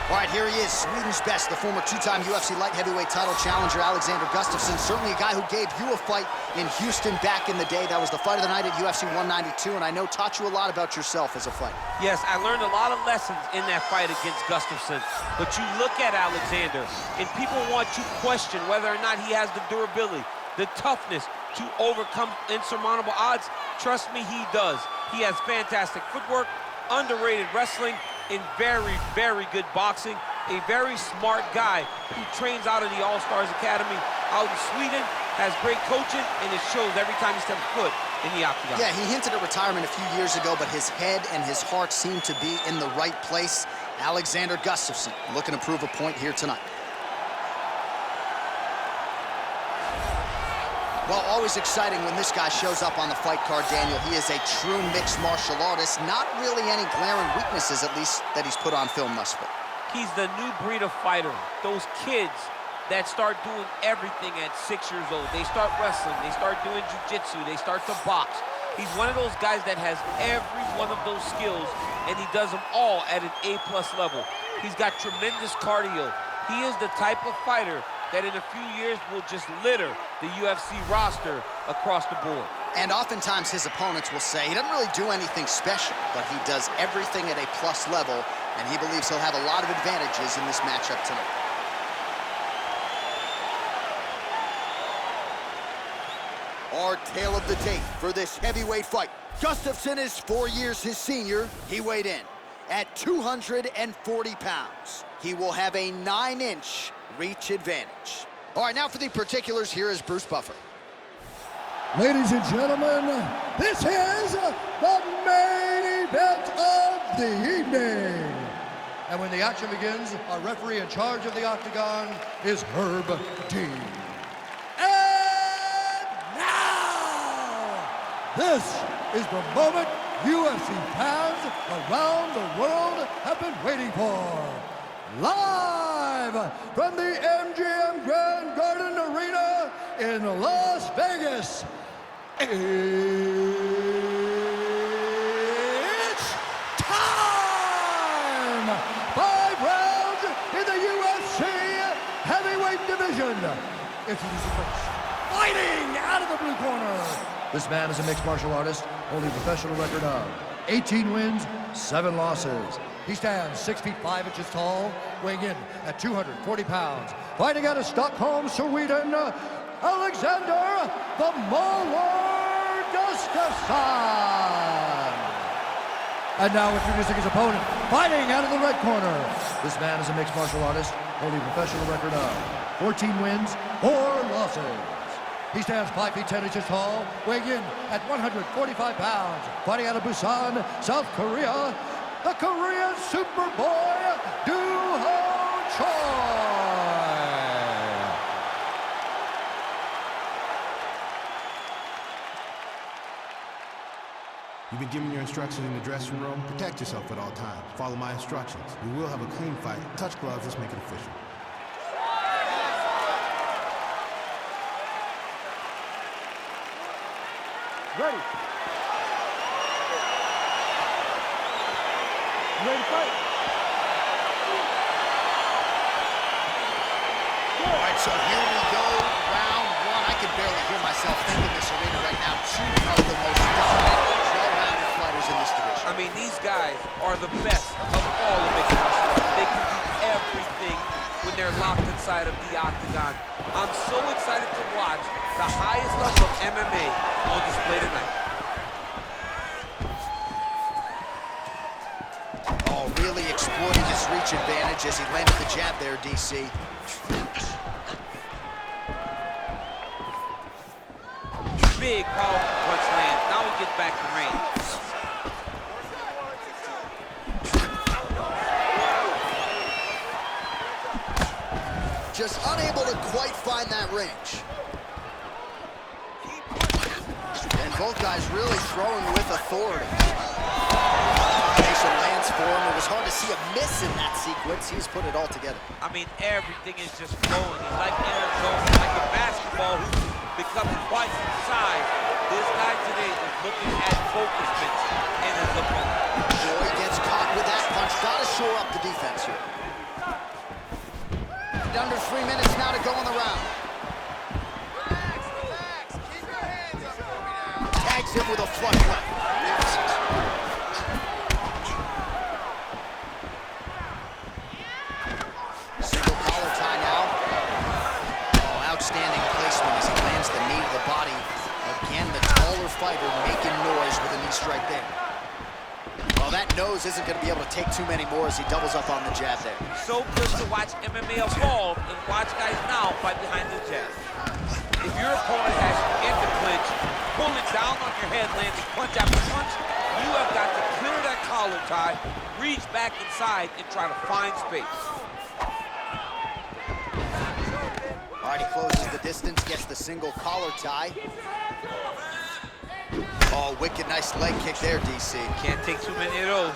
All right, here he is, Sweden's best, the former two-time UFC light heavyweight title challenger, Alexander Gustafsson. Certainly a guy who gave you a fight in Houston back in the day. That was the fight of the night at UFC 192, and I know taught you a lot about yourself as a fighter. Yes, I learned a lot of lessons in that fight against Gustafsson. But you look at Alexander, and people want to question whether or not he has the durability, the toughness to overcome insurmountable odds. Trust me, he does. He has fantastic footwork, underrated wrestling, in very, very good boxing. A very smart guy who trains out of the All-Stars Academy out in Sweden, has great coaching, and it shows every time he steps foot in the octagon. Yeah, he hinted at retirement a few years ago, but his head and his heart seem to be in the right place. Alexander Gustafsson looking to prove a point here tonight. Well, always exciting when this guy shows up on the fight card, Daniel. He is a true mixed martial artist. Not really any glaring weaknesses, at least, that he's put on film thus far. He's the new breed of fighter. Those kids that start doing everything at 6 years old. They start wrestling, they start doing jiu-jitsu, they start to box. He's one of those guys that has every one of those skills, and he does them all at an A+ level. He's got tremendous cardio. He is the type of fighter that in a few years will just litter the UFC roster across the board. And oftentimes his opponents will say he doesn't really do anything special, but he does everything at a plus level, and he believes he'll have a lot of advantages in this matchup tonight. Our tale of the tape for this heavyweight fight. Gustafsson is 4 years his senior. He weighed in at 240 pounds. He will have a 9-inch reach advantage. All right, now for the particulars, here is Bruce Buffer. Ladies and gentlemen, this is the main event of the evening. And when the action begins, our referee in charge of the octagon is Herb Dean. And now, this is the moment UFC fans around the world have been waiting for. Live from the MGM Grand Garden Arena in Las Vegas, it's time! 5 rounds in the UFC heavyweight division. Introducing first, fighting out of the blue corner. This man is a mixed martial artist, holding a professional record of 18 wins, 7 losses. He stands 6 feet 5 inches tall, weighing in at 240 pounds. Fighting out of Stockholm, Sweden, Alexander the Mauler Gustafsson. And now introducing his opponent, fighting out of the red corner. This man is a mixed martial artist, holding a professional record of 14 wins, 4 losses. He stands 5 feet 10 inches tall, weighing in at 145 pounds. Fighting out of Busan, South Korea, the Korean Superboy, Do-Ho Choi. You've been given your instructions in the dressing room. Protect yourself at all times. Follow my instructions. We will have a clean fight. Touch gloves, let's make it official. Ready. Ready to fight. All right, so here we go, round 1. I can barely hear myself thinking this arena right now. 2 of the most dominant, well-rounded fighters in this division. I mean, these guys are the best of all the mixed martial arts. They can do everything when they're locked inside of the octagon. I'm so excited to watch the highest level of MMA on display tonight. Oh, really exploiting his reach advantage as he landed the jab there, DC. Big, powerful punch lands. Now he gets back to range. Just unable to quite find that range. And both guys really throwing with authority. Combination lands for him. It was hard to see a miss in that sequence. He's put it all together. I mean, everything is just flowing. He's like in a zone, like a basketball who's becoming twice his size. This guy today is looking at focusment in his opponent. Joy gets caught with that punch. Got to shore up the defense here. right, under 3 minutes now to go in the round. Relax. Keep your hands up for me now. Tags him with a flush left. Single collar tie now. Oh, outstanding placement as he lands the knee to the body. Again, the taller fighter making noise with a knee strike there. Well, that nose isn't going to be able to take too many more as he doubles up on the jab there. So good to watch MMA evolve and watch guys now fight behind the jab. If your opponent has you in the clinch, pulling down on your head, landing punch after punch, you have got to clear that collar tie, reach back inside, and try to find space. All right, he closes the distance, gets the single collar tie. Oh, wicked nice leg kick there, DC. Can't take too many of those.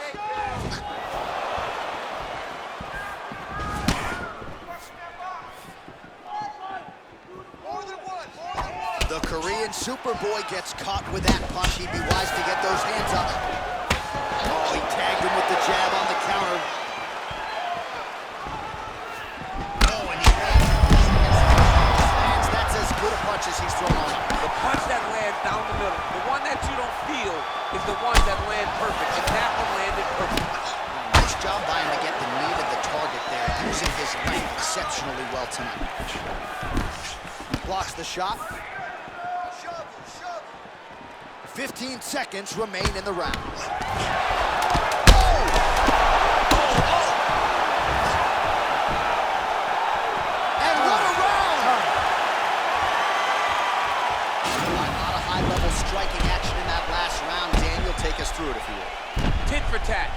The Korean Superboy gets caught with that punch. He'd be wise to get those hands up. Oh, he tagged him with the jab on the counter. Oh, and he lands. That's as good a punch as he's thrown on him. The punch that lands down the middle, the one that you don't feel, is the one that lands perfect, and that one landed perfect. Nice job by him to get the knee to the target there, using his length exceptionally well tonight. Blocks the shot. 15 seconds remain in the round. And what a round! A lot of high-level striking action in that last round. Daniel, take us through it if you will. Tit for tat.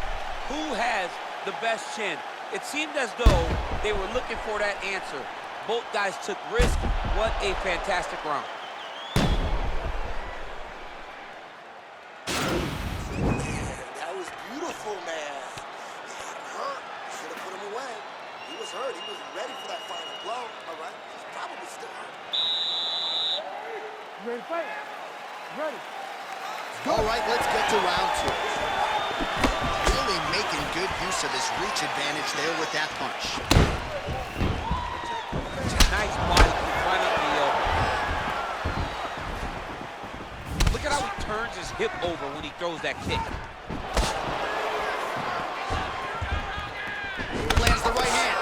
Who has the best chin? It seemed as though they were looking for that answer. Both guys took risk. What a fantastic round. That was beautiful, man. He had him hurt. Should have put him away. He was hurt. He was ready for that final blow. All right. He's probably still hurt. You ready to fight? Ready. All right, let's get to round two. Really making good use of his reach advantage there with that punch. Nice body kick right up the elbow. Look at how he turns his hip over when he throws that kick. Lands the right hand.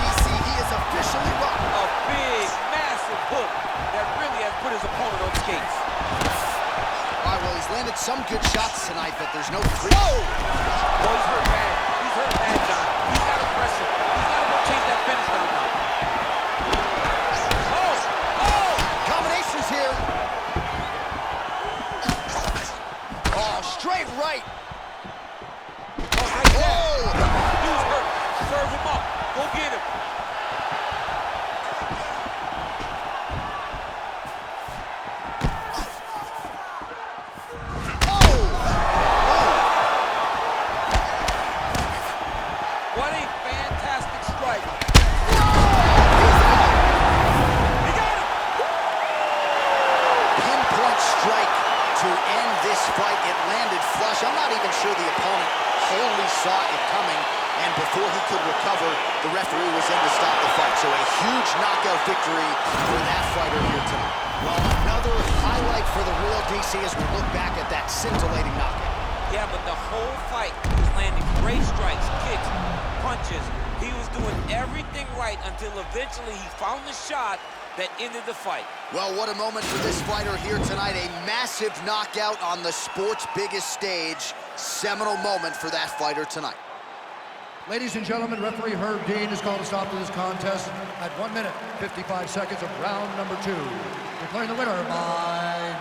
DC, he is officially rocked. A big, massive hook that really has put his opponent on skates. All right, well, he's landed some good shots tonight, but there's no three. Whoa! Oh, he's hurt bad. He's hurt bad, John. He's got to press him. He's got to go chase that finish down now. Oh! Oh! Combinations here. Oh, straight right. Oh, right there. Dude's hurt. Serve him up. Go get him. What a fantastic strike. He got him. Pinpoint strike to end this fight. It landed flush. I'm not even sure the opponent wholly saw it coming, and before he could recover, the referee was in to stop the fight. So a huge knockout victory for that fighter here tonight. Well, another highlight for the real DC as we look back at that scintillating knockout. Yeah, but the whole fight, he was landing great strikes, kicks, punches. He was doing everything right until eventually he found the shot that ended the fight. Well, what a moment for this fighter here tonight. A massive knockout on the sport's biggest stage. Seminal moment for that fighter tonight. Ladies and gentlemen, referee Herb Dean has called a stop to this contest at 1 minute, 55 seconds of round number 2. Declaring the winner by